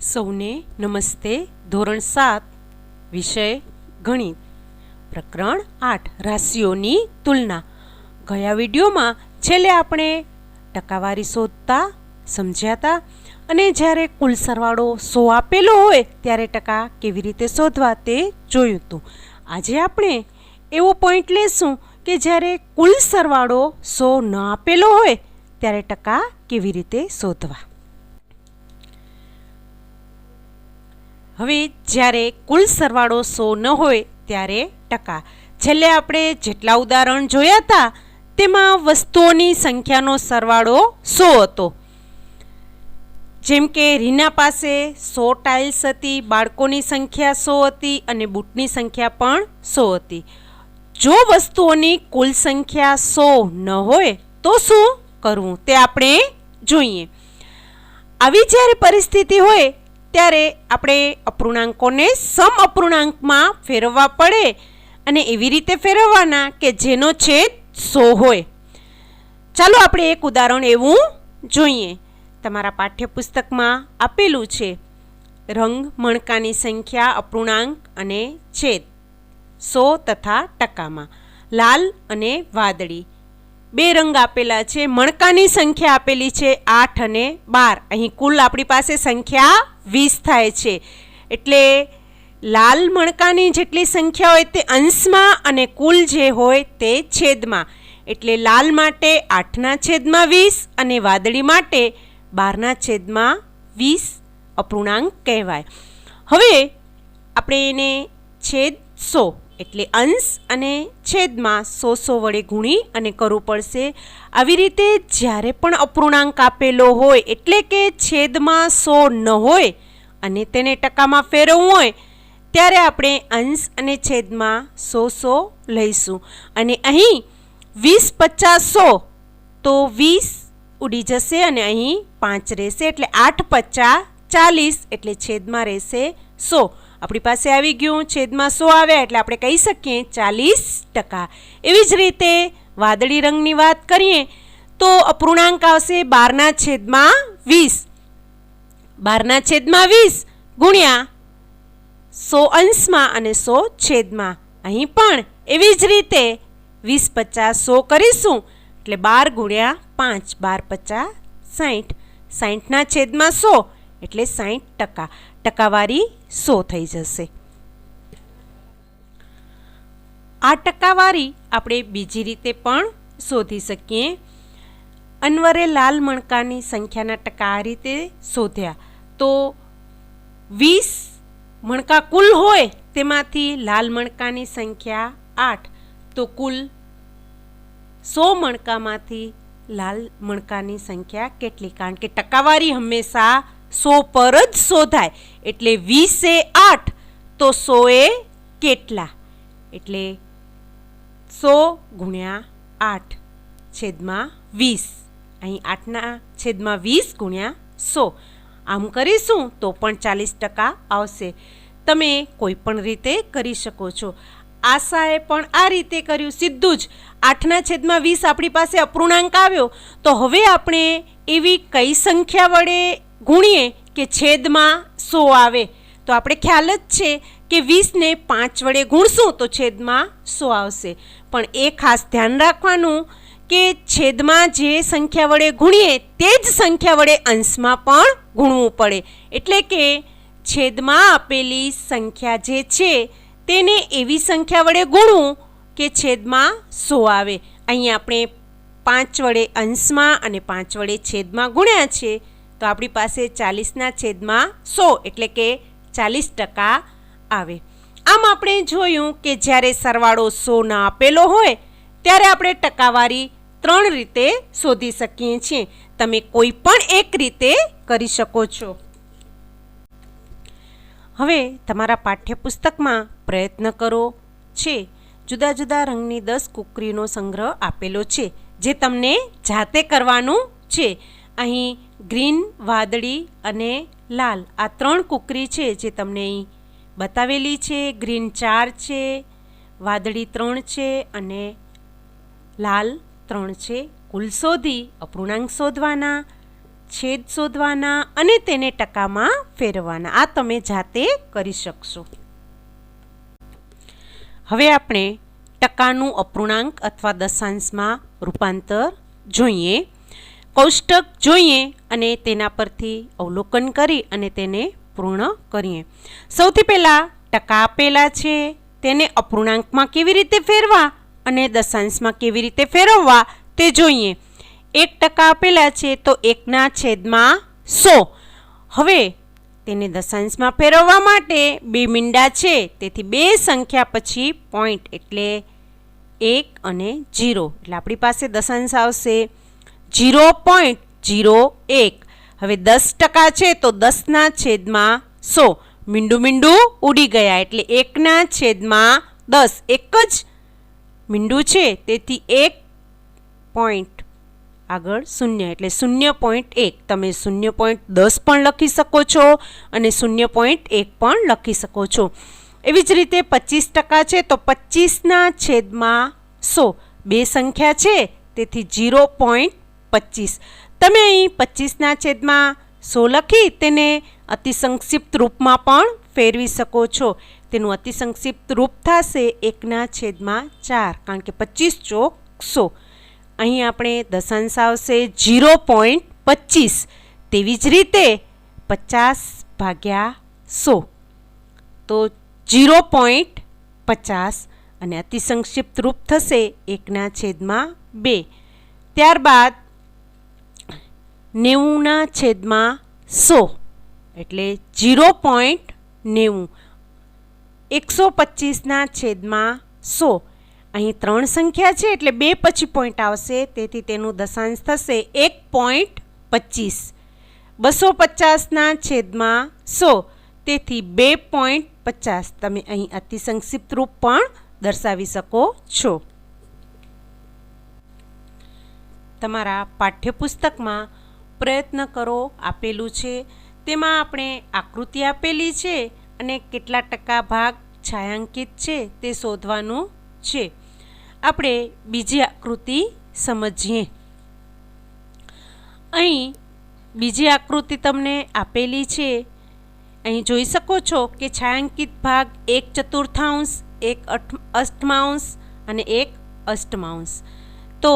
સૌને નમસ્તે. ધોરણ 7 વિષય ગણિત પ્રકરણ 8 રાશિઓની તુલના. ગયા વિડીયોમાં છેલ્લે આપણે ટકાવારી શોધતા સમજ્યા હતા અને જ્યારે કુલ સરવાળો 100 આપેલો હોય ત્યારે ટકા કેવી રીતે શોધવા તે જોયું હતું. આજે આપણે એવો પોઈન્ટ લેશું કે જ્યારે કુલ સરવાળો 100 ન આપેલો હોય ત્યારે ટકા કેવી રીતે શોધવા. હવે જ્યારે કુલ સરવાળો 100 ન હોય ત્યારે ટકા. છેલ્લે આપણે જેટલા ઉદાહરણ જોયા હતા તેમાં વસ્તુઓની સંખ્યાનો સરવાળો 100 હતો. જેમ કે રીના પાસે 100 ટાઇલ્સ હતી, બાળકોની સંખ્યા 100 હતી અને બૂટની સંખ્યા પણ 100 હતી. જો વસ્તુઓની કુલ સંખ્યા 100 ન હોય તો શું કરવું તે આપણે જોઈએ. આવી જ્યારે પરિસ્થિતિ હોય ત્યારે આપણે અપૂર્ણાંકોને સમ અપૂર્ણાંકમાં ફેરવવા પડે અને એવી રીતે ફેરવવાના કે જેનો છેદ 100 હોય. ચાલો આપણે એક ઉદાહરણ એવું જોઈએ. તમારા પાઠ્યપુસ્તકમાં આપેલું છે રંગ, મણકાની સંખ્યા, અપૂર્ણાંક અને છેદ 100 તથા ટકામાં. લાલ અને વાદળી બે રંગ આપેલા છે. મણકાની સંખ્યા આપેલી છે 8 અને 12. અહીં કુલ આપણી પાસે સંખ્યા 20 થાય છે. એટલે લાલ મણકાની જેટલી સંખ્યા હોય તે અંશમાં અને કુલ જે હોય તે છેદમાં. એટલે લાલ માટે 8/20 અને વાદળી માટે 12/20 અપૂર્ણાંક કહેવાય. હવે આપણે એને છેદ 100 એટલે અંશ અને છેદમાં 100 વડે ગુણી અને કરવું પડશે. આવી રીતે જ્યારે પણ અપૂર્ણાંક આપેલો હોય એટલે કે છેદમાં 100 ન હોય અને તેને ટકામાં ફેરવવું હોય ત્યારે આપણે અંશ અને છેદમાં 100 લઈશું. અને અહીં 20, 50, 100 તો 20 ઉડી જશે અને અહીં 5 રહેશે. એટલે 8, 50, 40 એટલે છેદમાં રહેશે 100. આપણી પાસે આવી ગયું, છેદમાં 100 આવ્યા એટલે આપણે કહી શકીએ 40%. એવી જ રીતે વાદળી રંગની વાત કરીએ તો અપૂર્ણાંક આવશે 12/20. 12/20 ગુણ્યા 100 અંશમાં અને 100 છેદમાં. અહીં પણ એવી જ રીતે 20, 50, 100 કરીશું એટલે 12 ગુણ્યા 5, 12, 50, 60. 60/100 એટલે 60%. ટકાવારી 100 થઈ જશે. આ ટકાવારી આપણે બીજી રીતે પણ શોધી શકીએ. અન્વરે લાલ મણકાની સંખ્યાના ટકા આ રીતે શોધ્યા તો 20 મણકા કુલ હોય તેમાંથી લાલ મણકાની સંખ્યા 8 તો કુલ 100 મણકામાંથી લાલ મણકાની સંખ્યા કેટલી? કારણ કે ટકાવારી હંમેશા 100 પર જ શોધાય. એટલે 20 એ 8 તો 100 એ કેટલા? એટલે 100 ગુણ્યા 8 છેદમાં 20. અહીં 8/20 ગુણ્યા 100. આમ કરીશું તો પણ 40% આવશે. તમે કોઈ પણ રીતે કરી શકો છો. આશાએ પણ આ રીતે કર્યું, સીધું જ 8/20 આપણી પાસે અપૂર્ણાંક આવ્યો તો હવે આપણે એવી કઈ સંખ્યા વડે ગુણીએ કે છેદમાં 100 આવે. તો આપણે ખ્યાલ જ છે કે 20ને 5 વડે ગુણશું તો છેદમાં 100 આવશે. પણ એ ખાસ ધ્યાન રાખવાનું કે છેદમાં જે સંખ્યા વડે ગુણીએ તે જ સંખ્યા વડે અંશમાં પણ ગુણવું પડે. એટલે કે છેદમાં આપેલી સંખ્યા જે છે તેને એવી સંખ્યા વડે ગુણવું કે છેદમાં 100 આવે. અહીં આપણે 5 વડે અંશમાં અને 5 વડે છેદમાં ગુણ્યા છે તો આપણી પાસે 40/100 એટલે કે 40% આવે. આમ આપણે જોયું કે જ્યારે સરવાળો 100 ના આપેલો હોય ત્યારે આપણે ટકાવારી 3 રીતે શોધી શકીએ છીએ. તમે કોઈ પણ એક રીતે કરી શકો છો. હવે તમારા પાઠ્યપુસ્તકમાં પ્રયત્ન કરો છે. જુદા જુદા રંગની 10 કુકરીનો સંગ્રહ આપેલો છે જે તમને જાતે કરવાનું છે. અહીં ગ્રીન, વાદળી અને લાલ આ 3 કુકરી છે જે તમને અહીં બતાવેલી છે. ગ્રીન 4 છે, વાદળી 3 છે અને લાલ 3 છે. કુલ શોધી અપૂર્ણાંક શોધવાના. છેદ શોધવાના અને તેને ટકામાં ફેરવવાના. આ તમે જાતે કરી શકશો. હવે આપણે ટકાનું અપૂર્ણાંક અથવા દશાંશમાં રૂપાંતર જોઈએ. કોષ્ટક જોઈએ અને તેના પરથી અવલોકન કરી અને તેને પૂર્ણ કરીએ. સૌથી પહેલાં ટકા આપેલા છે, તેને અપૂર્ણાંકમાં કેવી રીતે ફેરવા અને દશાંશમાં કેવી રીતે ફેરવવા તે જોઈએ. 1% આપેલા છે તો 1/100. હવે તેને દશાંશમાં ફેરવવા માટે 2 મીંડા છે, તેથી 2 સંખ્યા પછી પોઈન્ટ એટલે 1 અને 0. એટલે આપણી પાસે દશાંશ આવશે 0.01. હવે 10% છે તો 10/100. મીંડું મીંડું ઉડી ગયા એટલે 1/10. એક જ મીંડું છે તેથી 1 પોઈન્ટ આગળ 0 એટલે 0.1. તમે 0.10 પણ લખી શકો છો અને 0.1 પણ લખી શકો છો. એવી જ રીતે 25% છે તો 25/100. 2 સંખ્યા છે તેથી 0.25. તમે અહીં 25/100 લખી તેને અતિસંક્ષિપ્ત રૂપમાં પણ ફેરવી શકો છો. તેનું અતિસંક્ષિપ્ત રૂપ થશે 1/4, કારણ કે 25 ચોક 100. અહીં આપણે દશાંશ આવશે 0.25. તેવી જ રીતે 50/100 તો 0.50 અને અતિસંક્ષિપ્ત રૂપ થશે 1/2. ત્યારબાદ 90/100 એટલે 0.90. 125/100. અહીં 3 સંખ્યા છે એટલે 2 પછી પોઈન્ટ આવશે, તેથી તેનું દશાંશ થશે 1.25. 250/100 તેથી 2.50. તમે અહીં અતિસંક્ષિપ્ત રૂપ પણ દર્શાવી શકો છો. તમારા પાઠ્યપુસ્તકમાં પ્રયત્ન કરો આપેલું છે, તેમાં આપણે આકૃતિ આપેલી છે અને કેટલા ટકા ભાગ છાयांકિત છે તે શોધવાનું છે. આપણે બીજી આકૃતિ સમજીએ. અહીં બીજી આકૃતિ તમને આપેલી છે. અહીં જોઈ શકો છો કે છાयांકિત ભાગ 1/4, 1/8 અને 1/8. તો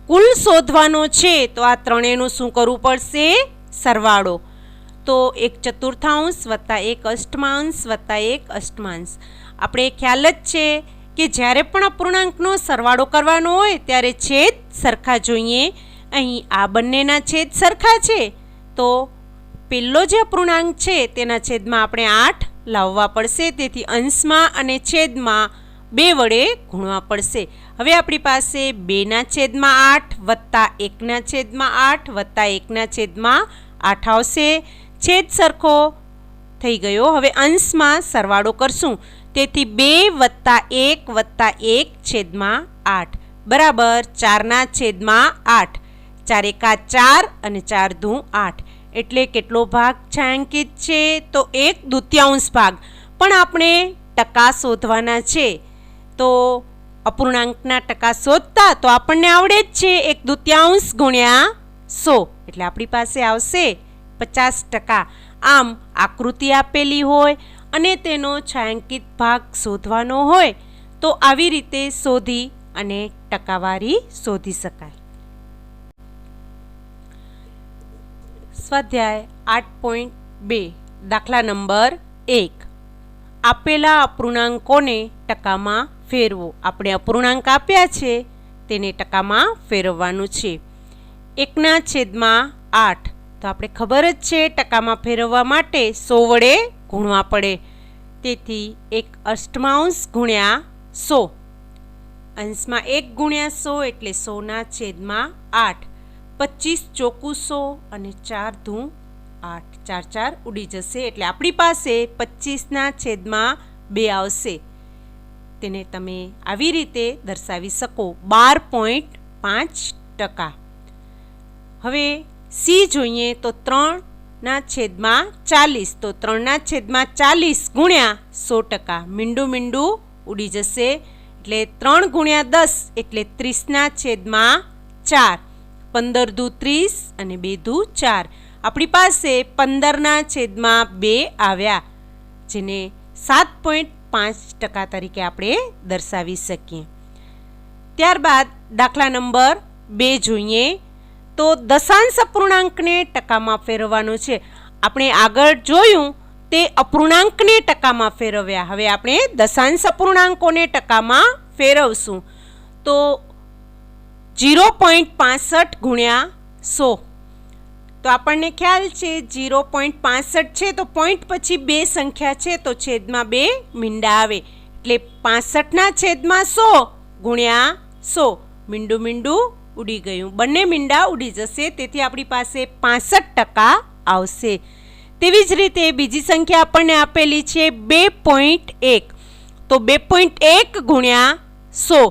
કુલ શોધવાનો છે તો આ ત્રણેયનું શું કરવું પડશે? સરવાળો. તો 1/4 વત્તા 1/8 વત્તા 1/8. આપણે ખ્યાલ જ છે કે જ્યારે પણ અપૂર્ણાંકનો સરવાળો કરવાનો હોય ત્યારે છેદ સરખા જોઈએ. અહીં આ બંનેના છેદ સરખા છે તો પહેલો જે અપૂર્ણાંક છે તેના છેદમાં આપણે 8 લાવવા પડશે, તેથી અંશમાં અને છેદમાં 2 વડે ગુણવા પડશે. હવે આપણી પાસે 2/8 વત્તા 1/8 વત્તા 1/8 આવશે. છેદ સરખો થઈ ગયો. હવે અંશમાં સરવાળો કરશું, તેથી 2 વત્તા 1 વત્તા 1/8 બરાબર 4/8. 4 × 4 અને 4 × 8. એટલે કેટલો ભાગ છાयांકિત છે? તો 1/2 ભાગ. પણ આપણે ટકા શોધવાના છે તો અપૂર્ણાંકના ટકા શોધતા તો આપણને આવડે જ છે 1/2 ગુણ્યા 100 એટલે આપણી પાસે આવશે 50%. આમ આકૃતિ આપેલી હોય અને તેનો છાयांકિત ભાગ શોધવાનો હોય તો આવી રીતે શોધી અને ટકાવારી શોધી શકાય. સ્વાધ્યાય 8.2 દાખલા નંબર 1. આપેલા અપૂર્ણાંકોને ટકામાં ફેરવો. આપણે અપૂર્ણાંક આપ્યા છે તેને ટકામાં ફેરવવાનું છે. 1/8 તો આપણે ખબર જ છે ટકામાં ફેરવવા માટે 100 વડે ગુણવા પડે, તેથી 1/8 ગુણ્યા 100. અંશમાં 1 ગુણ્યા 100 એટલે 100/8. 25 ચોકું 100 અને 4 × 8. 4 4 ઉડી જશે એટલે આપણી પાસે 25/2 આવશે. તેને તમે આવી રીતે દર્શાવી શકો 12.5%. હવે સી જોઈએ તો 3/40. તો 3/40 ગુણ્યા 100%. મીંડું મીંડું ઉડી જશે એટલે 3 × 10 એટલે 30/4. 15 દુ 30 અને 2 દુ 4. આપણી પાસે 15/2 આવ્યા, જેને 7.5% તરીકે આપણે દર્શાવી શકીએ. ત્યારબાદ દાખલા નંબર 2 જોઈએ તો દશાંશ અપૂર્ણાંકને ટકામાં ફેરવવાનો છે. આપણે આગળ જોયું તે અપૂર્ણાંકને ટકામાં ફેરવ્યા. હવે આપણે દશાંશ અપૂર્ણાંકોને ટકામાં ફેરવશું. તો 0.65 ગુણ્યા 100. તો આપણને ખ્યાલ છે 0.65 છે તો પોઈન્ટ પછી 2 સંખ્યા છે તો છેદમાં 2 મીંડા આવે, એટલે 65/100 ગુણ્યા 100. મીંડું મીંડું ઉડી ગયું, બંને મીંડા ઉડી જશે, તેથી આપણી પાસે 65% આવશે. તેવી જ રીતે બીજી સંખ્યા આપણને આપેલી છે 2.1. તો 2.1 ગુણ્યા 100.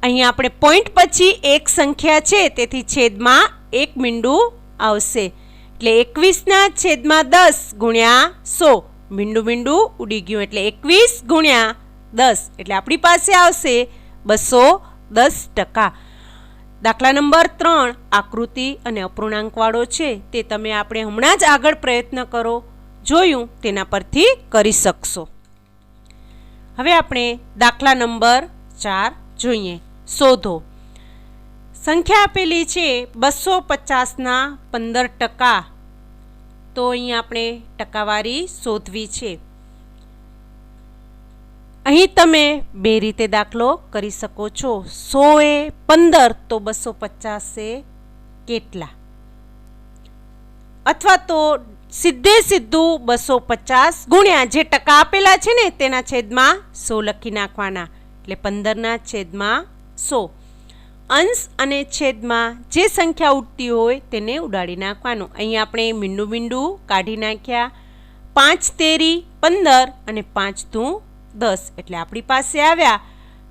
અહીં આપણે પોઈન્ટ પછી 1 સંખ્યા છે તેથી છેદમાં 1 મીંડું આવશે, એટલે 21/10 ગુણ્યા 100. મીંડું મીંડું ઉડી ગયું, એટલે 21 ગુણ્યા 10, એટલે આપણી પાસે આવશે 210%. દાખલા નંબર 3 આકૃતિ અને અપૂર્ણાંકવાળો છે, તે તમે આપણે હમણાં જ આગળ પ્રયત્ન કરો જોયું તેના પરથી કરી શકશો. હવે આપણે દાખલા નંબર 4 જોઈએ. શોધો. સંખ્યા આપેલી છે 250 15%. તો અહીં આપણે ટકાવારી શોધવી છે. અહીં તમે બે રીતે દાખલો કરી શકો છો. 100 એ 15 તો 250 એ કેટલા? અથવા તો સીધું 250 ગુણ્યા જે ટકા આપેલા છે ને તેના છેદમાં 100 લખી નાખવાના, એટલે 15/100. અંશ અને છેદમાં જે સંખ્યા ઉડતી હોય તેને ઉડાડી નાખવાનું. અહીં આપણે મીંડું મીંડું કાઢી નાખ્યા. 5 તેરી 15 અને 5 દુ 10, એટલે આપણી પાસે આવ્યા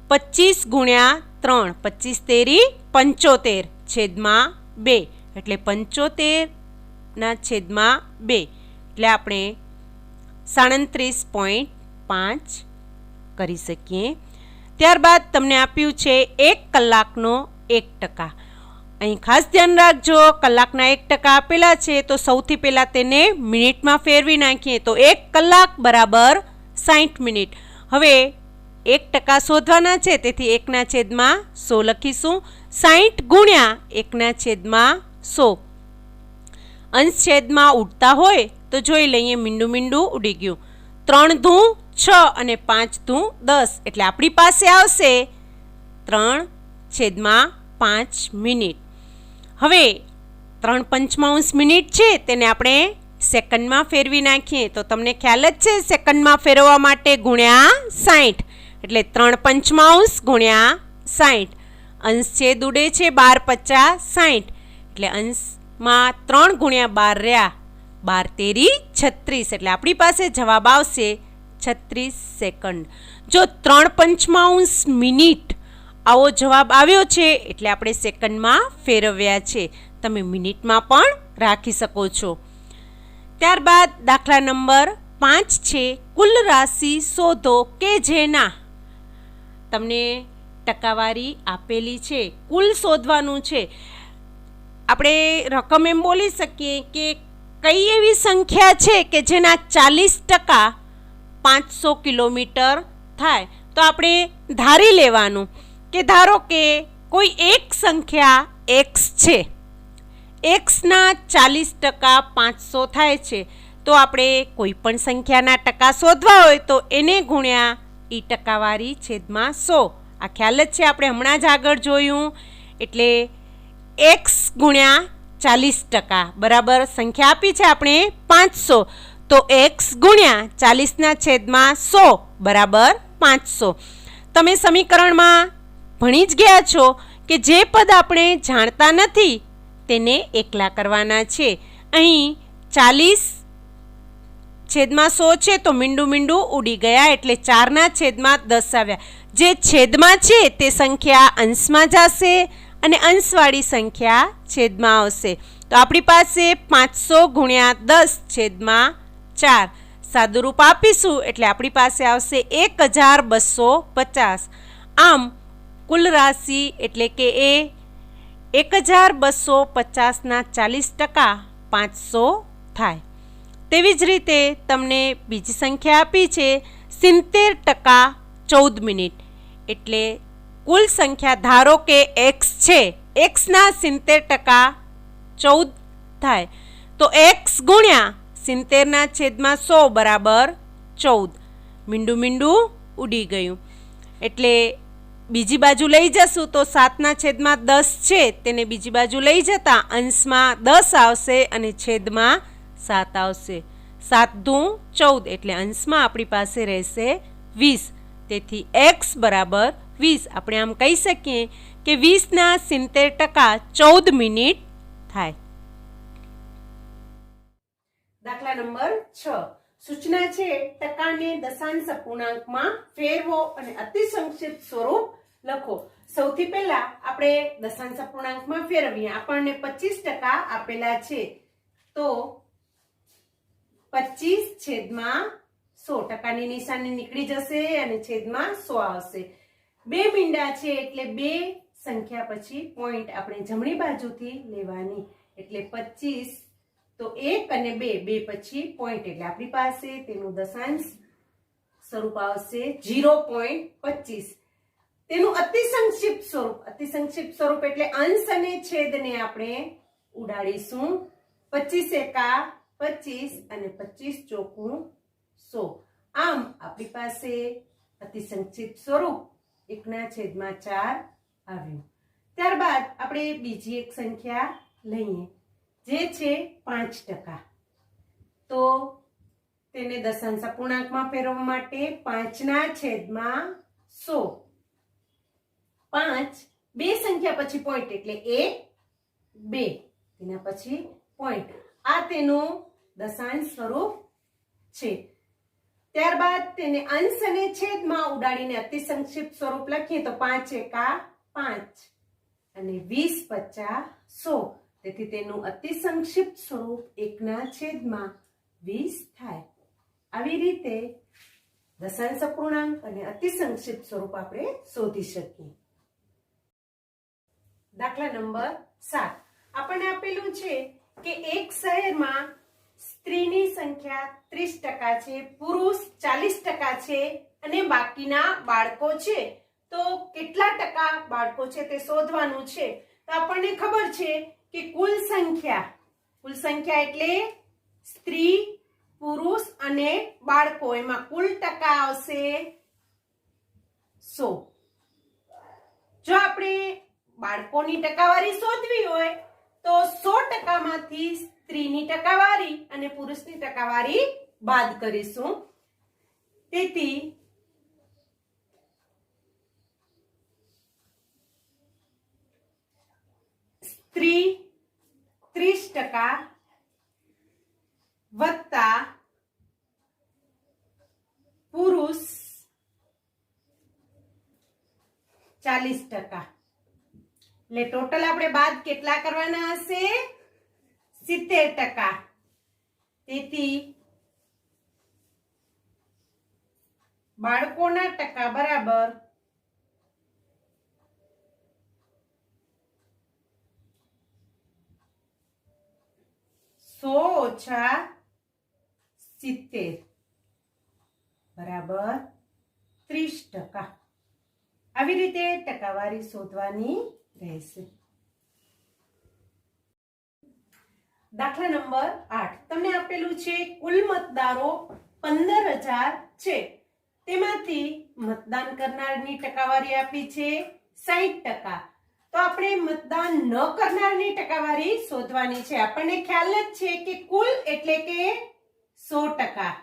25 ગુણ્યા 3. 25 તેરી 75 છેદમાં 2, એટલે 75/2, એટલે આપણે 37.5 કરી શકીએ. ત્યારબાદ તમને આપ્યું છે 1 કલાકનો 1%. અહીં ખાસ ધ્યાન રાખજો, કલાકના 1% આપેલા છે તો સૌથી પહેલાં તેને મિનિટમાં ફેરવી નાખીએ તો 1 કલાક બરાબર 60 મિનિટ. હવે 1% શોધવાના છે તેથી 1/100 લખીશું. 60 ગુણ્યા 1/100. અંશ છેદમાં ઉડતા હોય તો જોઈ લઈએ, મીંડું મીંડું ઉડી ગયું. 3 દુ 6 અને 5 દુ 10, એટલે આપણી પાસે આવશે 3/5 મિનિટ. હવે 3/5 મિનિટ છે તેને આપણે સેકન્ડમાં ફેરવી નાખીએ તો તમને ખ્યાલ જ છે સેકન્ડમાં ફેરવવા માટે ગુણ્યા 60, એટલે 3/5 ગુણ્યા 60. અંશ છેદ ઉડે છે 12 50 60, એટલે અંશમાં 3 ગુણ્યા 12 રહ્યા, 12 તેરી 36, એટલે આપણી પાસે જવાબ આવશે 36 સેકન્ડ. જો 3/5 મિનિટ આવો જવાબ આવ્યો છે એટલે આપણે સેકન્ડમાં ફેરવ્યા છે. તમે મિનિટમાં પણ રાખી શકો છો. ત્યારબાદ દાખલા નંબર 5 છે. કુલ રાશિ શોધો કે જેના, તમને ટકાવારી આપેલી છે, કુલ શોધવાનું છે. આપણે રકમ એમ બોલી શકીએ કે કઈ એવી સંખ્યા છે કે જેના 40% 500 કિલોમીટર થાય. તો આપણે ધારી લેવાનું કે ધારો કે કોઈ એક સંખ્યા x છે, xના 40% 500 થાય છે. તો આપણે કોઈ પણ સંખ્યાના ટકા શોધવા હોય તો એને ગુણ્યા એ ટકાવારી છેદમાં 100. આ ખ્યાલ જ છે, આપણે હમણાં જ આગળ જોયું. એટલે x ગુણ્યા 40% બરાબર સંખ્યા આપી છે આપણે 500, તો x ગુણ્યા 40/100 બરાબર 500. તમે સમીકરણમાં ભણી જ ગયા છો કે જે પદ આપણે જાણતા નથી તેને એકલા કરવાના છે. અહીં 40/100 છે તો મીંડું મીંડું ઉડી ગયા, એટલે 4/10 આવ્યા. જે છેદમાં છે તે સંખ્યા અંશમાં જશે અને અંશવાળી સંખ્યા છેદમાં આવશે. તો આપણી પાસે 500 ગુણ્યા 10/4 સાદુરૂપ આપીશું એટલે આપણી પાસે આવશે 1250. આમ કુલ રાશિ એટલે કે એ 1250 40% 500 થાય. તેવી જ રીતે તમને બીજી સંખ્યા આપી છે 70% 14 મિનિટ. એટલે કુલ સંખ્યા ધારો કે x છે, xના 70% 14 થાય તો x ગુણ્યા 70/100 બરાબર 14. મીંડું મીંડું ઉડી ગયું. એટલે બીજી બાજુ લઈ જશું તો 7/10 છે તેને બીજી બાજુ લઈ જતા અંશમાં 10 આવશે અને છેદમાં 7 આવશે. 7 દુ 14 એટલે અંશમાં આપણી પાસે રહેશે 20. તેથી x બરાબર 20. આપણે આમ કહી શકીએ કે 20ના 70% 14 મિનિટ થાય. દાખલા નંબર 6. સૂચના છે ટકાને દશાંશ અપૂર્ણાંકમાં ફેરવો અને અતિ સંક્ષિપ્ત સ્વરૂપ લખો. સૌથી પહેલા આપણે દશાંશ અપૂર્ણાંકમાં ફેરવીએ. આપણને 25% આપેલા છે તો 25/100 ટકાની નિશાની નીકળી જશે અને છેદમાં 100 આવશે. 2 મીંડા છે એટલે 2 સંખ્યા પછી પોઈન્ટ આપણે જમણી બાજુથી લેવાની. એટલે 25 તો 1 અને 2 પછી પોઈન્ટ એટલે આપણી પાસે તેનું દશાંશ સ્વરૂપ આવશે 0.25. તેનું અતિ સંક્ષિપ્ત સ્વરૂપ એટલે અંશ અને છેદને આપણે ઉડાડીશું. 25 × 25 અને 25 ચોકું 100. આમ આપણી પાસે અતિ સંક્ષિપ્ત સ્વરૂપ 1/4 આવ્યું. ત્યારબાદ આપણે બીજી એક સંખ્યા લઈએ જે છે 5%. તો તેને દશાંશ અપૂર્ણાંકમાં ફેરવવા માટે 5/100. 5 બે સંખ્યા પછી પોઈન્ટ એટલે 1 2 તેના પછી પોઈન્ટ. આ તેનું દશાંશ સ્વરૂપ છે. ત્યારબાદ તેને અંશ અને છેદમાં ઉડાડીને અતિ સંક્ષિપ્ત સ્વરૂપ લખીએ તો 5 એકા 5 અને 20 50 100. તેથી તેનું અતિ સંક્ષિપ્ત સ્વરૂપ 1/20 થાય. આવી રીતે દશાંશ અપૂર્ણાંક અને અતિ સંક્ષિપ્ત સ્વરૂપ આપણે શોધી શકીએ. દાખલા નંબર 7. આપણને આપેલું છે કે એક શહેરમાં સ્ત્રીની સંખ્યા 30% છે, પુરુષ 40% છે અને બાકીના બાળકો છે. તો કેટલા ટકા બાળકો છે તે શોધવાનું છે. તો આપણને ખબર છે કે કુલ સંખ્યા એટલે સ્ત્રી, પુરુષ અને બાળકો, એમાં કુલ ટકા આવશે 100. જો આપણે બાળકોની ટકાવારી શોધવી હોય તો 100% માંથી સ્ત્રીની ટકાવારી અને પુરુષની ટકાવારી બાદ કરીશું. તેથી સ્ત્રી 30% વત્તા પુરુષ 40%. એટલે ટોટલ આપણે બાદ કેટલા કરવાના હશે? 70%. તેથી બાળકોના ટકા બરાબર 100 - 70 બરાબર 30%. આવી રીતે ટકાવારી શોધવાની રહેશે. દાખલા નંબર 8. તમને આપેલું છે કુલ મતદારો 15,000 છે. તેમાંથી મતદાન કરનારની ટકાવારી આપી છે 60%. તો આપણે મતદાન ન કરનારની ટકાવારી શોધવાની છે. આપણને ખ્યાલ જ છે કે કુલ એટલે કે 100%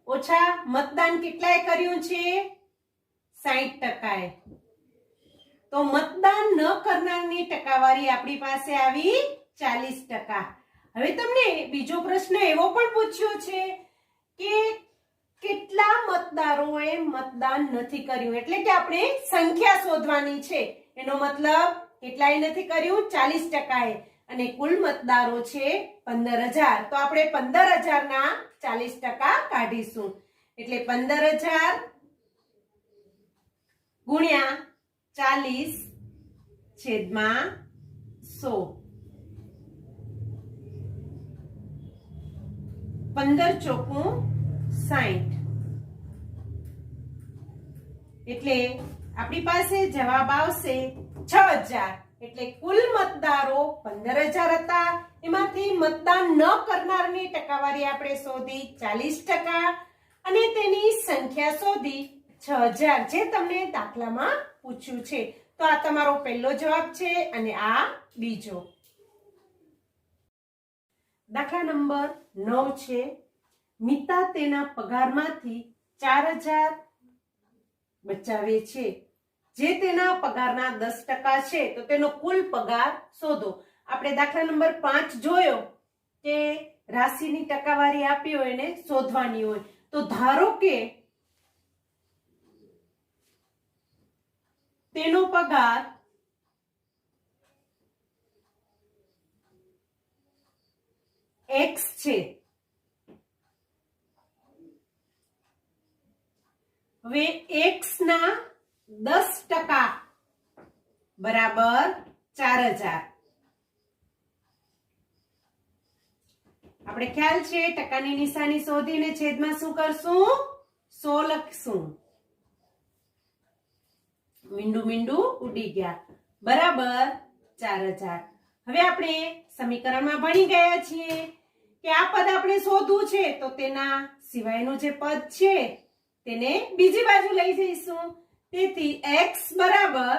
ઓછા મતદાન કેટલાય કર્યું છે? 60%. તો મતદાન ન કરનારની ટકાવારી આપણી પાસે આવી 40%. હવે તમને બીજો પ્રશ્ન એવો પણ પૂછ્યો છે કે કેટલા મતદારોએ મતદાન નથી કર્યું, એટલે કે આપણે સંખ્યા શોધવાની છે. એનો મતલબ કેટલાય નથી કર્યું? 40%. અને કુલ મતદારો છે 15,000. તો આપણે 15,000 ના 40% કાઢીશું. એટલે 15,000 ગુણ્યા 40/100 15 ચોકું 60 એટલે આપણી પાસે જવાબ આવશે 6000 એટલે કુલ મતદારો 15000 હતા એમાંથી મતદાન ન કરનારની ટકાવારી આપણે શોધી 40% અને તેની સંખ્યા શોધી 6000 જે તમને દાખલામાં પૂછ્યું છે તો આ તમારો પહેલો જવાબ છે અને આ બીજો દાખલા નંબર 9 છે મિતા તેના પગારમાંથી 4000 બચાવે છે જે તેના પગારના 10% છે તો તેનો કુલ પગાર શોધો આપણે દાખલા નંબર 5 જોયો કે રાશિની ટકાવારી આપી હોય એને શોધવાની હોય તો ધારો કે તેનો પગાર x છે હવે x ના 10% બરાબર 4000 આપણે ખ્યાલ છે ટકાની નિશાની શોધીને છેદમાં શું કરશું 100 લખશું મીંડું મીંડું ઉડી ગયા બરાબર 4000 હવે આપણે સમીકરણમાં ભણી ગયા છીએ કે આ પદ આપણે શોધવું છે તો તેના સિવાયનું જે પદ છે તેને બીજી બાજુ લઈ જઈશું તેથી x બરાબર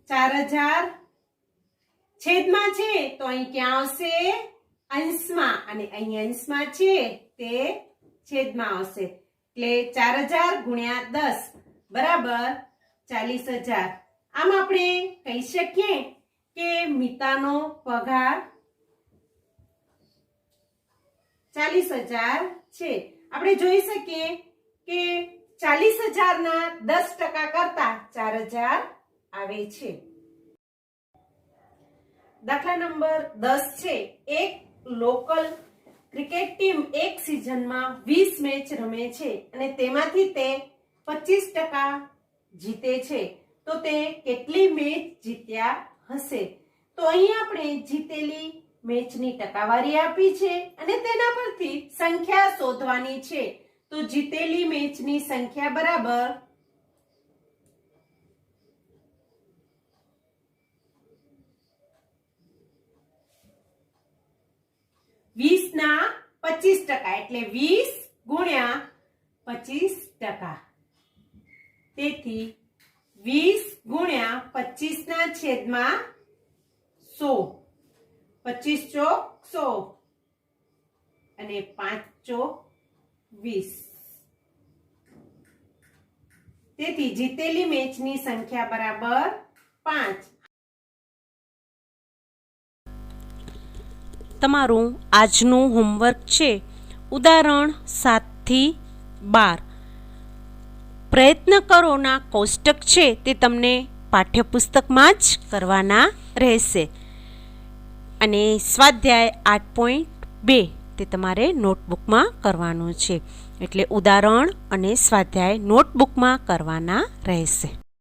4000 છેદમાં છે તો અહીં ક્યાં આવશે અંશમાં અને અહીં અંશમાં છે તે છેદમાં આવશે એટલે 4000 ગુણ્યા 10 બરાબર 40000 આમ આપણે કહી શકીએ કે મિતાનો પગાર 40000 છે આપણે જોઈ શકીએ કે 40000 ના 10% કરતા 4000 આવે છે દાખલા નંબર 10 છે એક લોકલ ક્રિકેટ ટીમ એક સિઝનમાં 20 મેચ રમે છે અને તેમાંથી તે 25% જીતે છે તો તે કેટલી મેચ જીત્યા હશે તો અહીં આપણે જીતેલી મેચની ટકાવારી આપી છે અને તેના પરથી સંખ્યા શોધવાની છે તો જીતેલી મેચની સંખ્યા બરાબર 20 ના 25% એટલે 20 ગુણ્યા 25% તેથી 20 ગુણ્યા 25 ના છેદમાં 100 25 ચોક 100 અને 5 ચોક 20 તેથી જીતેલી મેચની સંખ્યા બરાબર 5 તમારું આજનું હોમવર્ક છે ઉદાહરણ 7 થી 12 પ્રયત્ન કરોના કોષ્ટક છે તે તમને પાઠ્યપુસ્તકમાં જ કરવાના રહેશે અને સ્વાધ્યાય 8.2 તે તમારે નોટબુકમાં કરવાનું છે એટલે ઉદાહરણ અને સ્વાધ્યાય નોટબુકમાં કરવાના રહેશે.